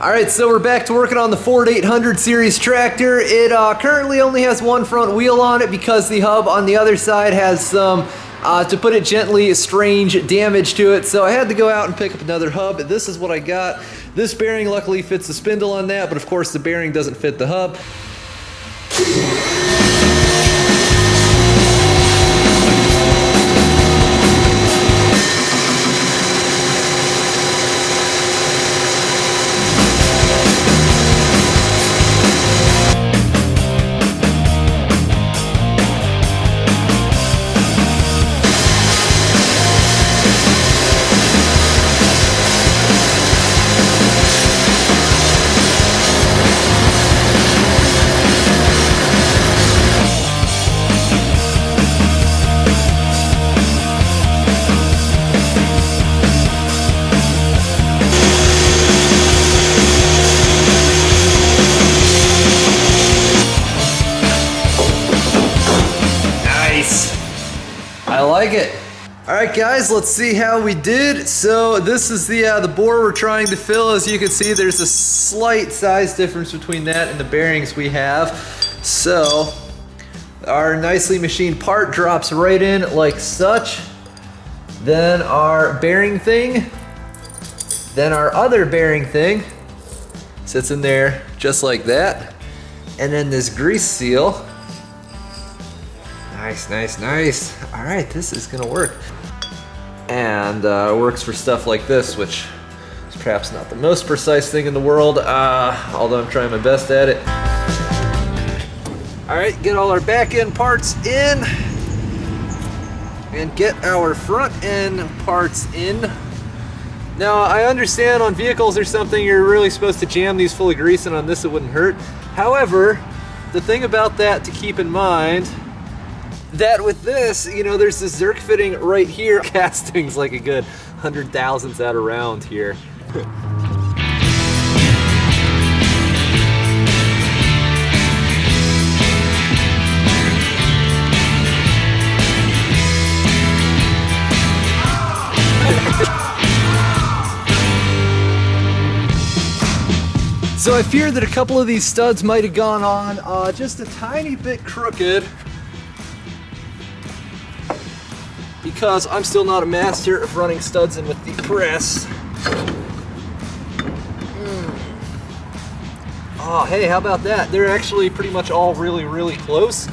Alright, so we're back to working on the Ford 800 series tractor. It currently only has one front wheel on it because the hub on the other side has some, to put it gently, strange damage to it. So I had to go out and pick up another hub. This is what I got. This bearing luckily fits the spindle on that, but of course the bearing doesn't fit the hub. I like it. All right, guys, let's see how we did. So this is the bore we're trying to fill. As you can see, there's a slight size difference between that and the bearings we have. So our nicely machined part drops right in like such. Then our bearing thing, then our other bearing thing sits in there just like that. And then this grease seal. Nice, nice, nice. All right, this is gonna work. And works for stuff like this, which is perhaps not the most precise thing in the world, although I'm trying my best at it. All right, get all our back end parts in and get our front end parts in. Now, I understand on vehicles or something, you're really supposed to jam these full of grease, and on this it wouldn't hurt. However, the thing about that to keep in mind, that with this, you know, there's this Zerk fitting right here. Castings like a good 100 thousandths out around here. So I fear that a couple of these studs might have gone on just a tiny bit crooked, because I'm still not a master of running studs in with the press. Oh, hey, how about that? They're actually pretty much all really, really close.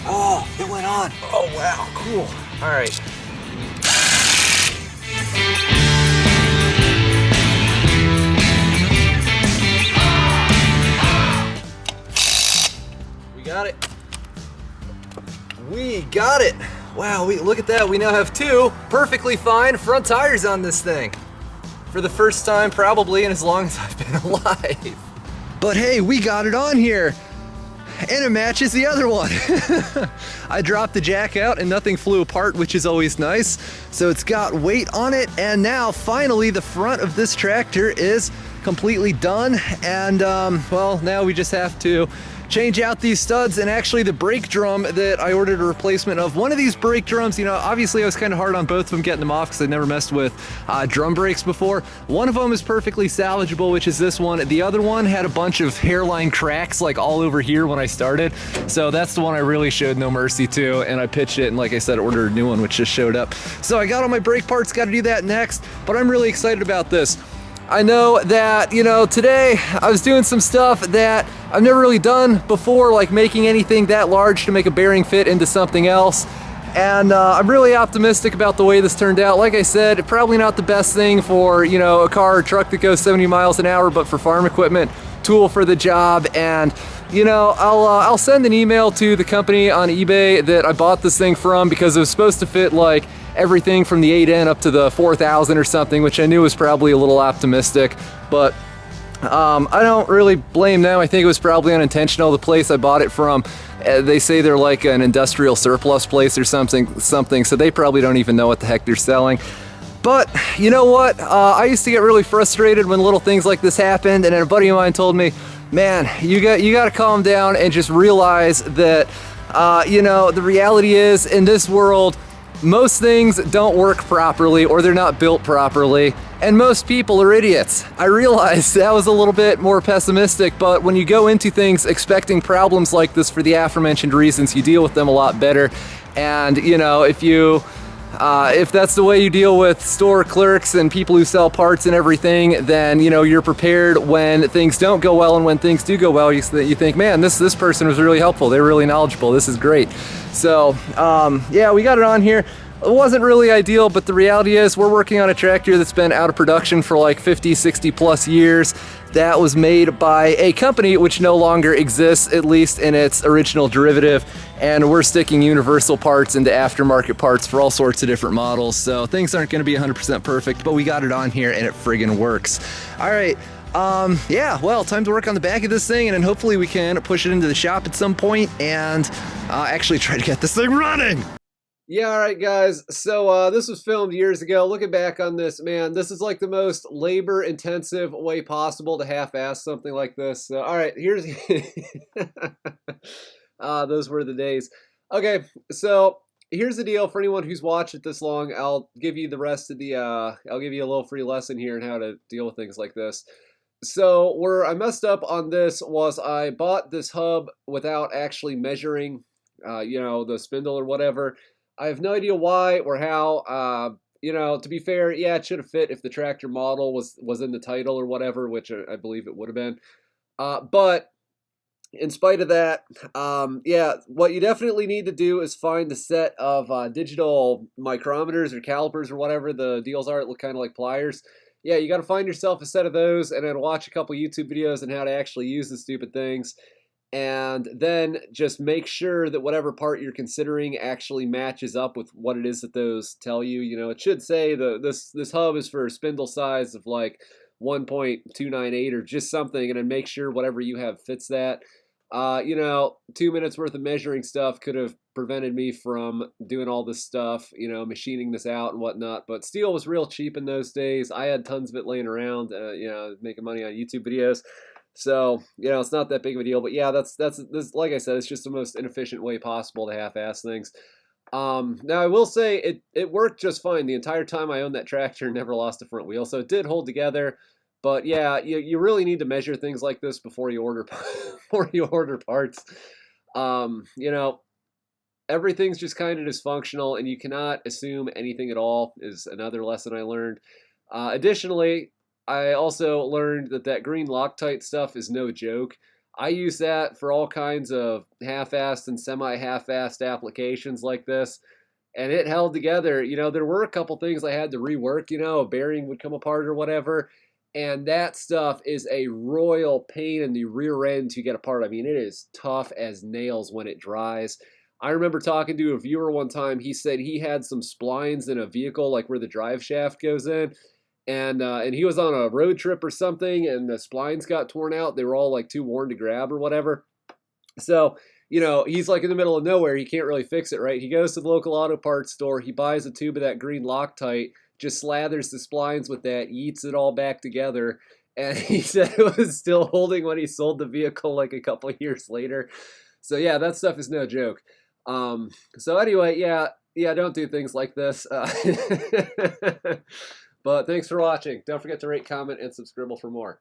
Oh, it went on. Oh, wow, cool. All right. We got it. We got it. Wow, look at that. We now have two perfectly fine front tires on this thing. For the first time probably in as long as I've been alive. But hey, we got it on here. And it matches the other one. I dropped the jack out and nothing flew apart, which is always nice. So it's got weight on it, and now finally the front of this tractor is completely done. And well, now we just have to change out these studs, and actually the brake drum that I ordered a replacement of. One of these brake drums, you know, obviously I was kind of hard on both of them getting them off because I'd never messed with drum brakes before. One of them is perfectly salvageable, which is this one. The other one had a bunch of hairline cracks like all over here when I started. So that's the one I really showed no mercy to, and I pitched it, and like I said, ordered a new one which just showed up. So I got all my brake parts, got to do that next, but I'm really excited about this. I know that, you know, today I was doing some stuff that I've never really done before, like making anything that large to make a bearing fit into something else. And I'm really optimistic about the way this turned out. Like I said, probably not the best thing for, you know, a car or truck that goes 70 miles an hour, but for farm equipment, tool for the job. And, you know, I'll send an email to the company on eBay that I bought this thing from, because it was supposed to fit like everything from the 8N up to the 4000 or something, which I knew was probably a little optimistic, but I don't really blame them. I think it was probably unintentional. The place I bought it from, they say they're like an industrial surplus place or something, so they probably don't even know what the heck they're selling. But you know what? I used to get really frustrated when little things like this happened, and then a buddy of mine told me, man, you got to calm down and just realize that, you know, the reality is in this world, Most things don't work properly or they're not built properly, and most people are idiots. I realize that was a little bit more pessimistic, but when you go into things expecting problems like this for the aforementioned reasons, you deal with them a lot better. And you know, if that's the way you deal with store clerks and people who sell parts and everything, then you know you're prepared when things don't go well, and when things do go well, you think, man, this person was really helpful. They're really knowledgeable. This is great. So yeah, we got it on here. It wasn't really ideal, but the reality is we're working on a tractor that's been out of production for like 50, 60 plus years. That was made by a company which no longer exists, at least in its original derivative. And we're sticking universal parts into aftermarket parts for all sorts of different models. So things aren't going to be 100% perfect, but we got it on here and it friggin' works. All right. Yeah, well, time to work on the back of this thing, and then hopefully we can push it into the shop at some point and actually try to get this thing running. Yeah, all right, guys. So this was filmed years ago. Looking back on this, man, this is like the most labor-intensive way possible to half-ass something like this. So, all right, here's those were the days. Okay, so here's the deal. For anyone who's watched it this long, I'll give you the rest of the. I'll give you a little free lesson here on how to deal with things like this. So where I messed up on this was I bought this hub without actually measuring, you know, the spindle or whatever. I have no idea why or how. You know, to be fair, yeah, it should have fit if the tractor model was in the title or whatever, which I believe it would have been. But in spite of that, yeah, what you definitely need to do is find a set of digital micrometers or calipers or whatever the deals are. It look kind of like pliers. Yeah, you got to find yourself a set of those and then watch a couple YouTube videos on how to actually use the stupid things. And then just make sure that whatever part you're considering actually matches up with what it is that those tell you. You know, it should say this hub is for a spindle size of like 1.298 or just something, and then make sure whatever you have fits that. You know, 2 minutes worth of measuring stuff could have prevented me from doing all this stuff, you know, machining this out and whatnot. But steel was real cheap in those days. I had tons of it laying around, you know, making money on YouTube videos. So, you know, it's not that big of a deal. But yeah, this, like I said, it's just the most inefficient way possible to half-ass things. Now I will say it worked just fine the entire time I owned that tractor. Never lost a front wheel, so it did hold together. But yeah, you really need to measure things like this before you order before you order parts. You know, everything's just kind of dysfunctional, and you cannot assume anything at all. Is another lesson I learned. Additionally, I also learned that green Loctite stuff is no joke. I use that for all kinds of half-assed and semi-half-assed applications like this, and it held together. You know, there were a couple things I had to rework. You know, a bearing would come apart or whatever, and that stuff is a royal pain in the rear end to get apart. I mean, it is tough as nails when it dries. I remember talking to a viewer one time. He said he had some splines in a vehicle, like where the drive shaft goes in, and he was on a road trip or something, and the splines got torn out. They were all like too worn to grab or whatever. So, you know, he's like in the middle of nowhere. He can't really fix it, right? He goes to the local auto parts store. He buys a tube of that green Loctite, just slathers the splines with that, yeets it all back together. And he said it was still holding when he sold the vehicle like a couple of years later. So yeah, that stuff is no joke. So anyway, yeah, don't do things like this. But thanks for watching. Don't forget to rate, comment, and subscribe for more.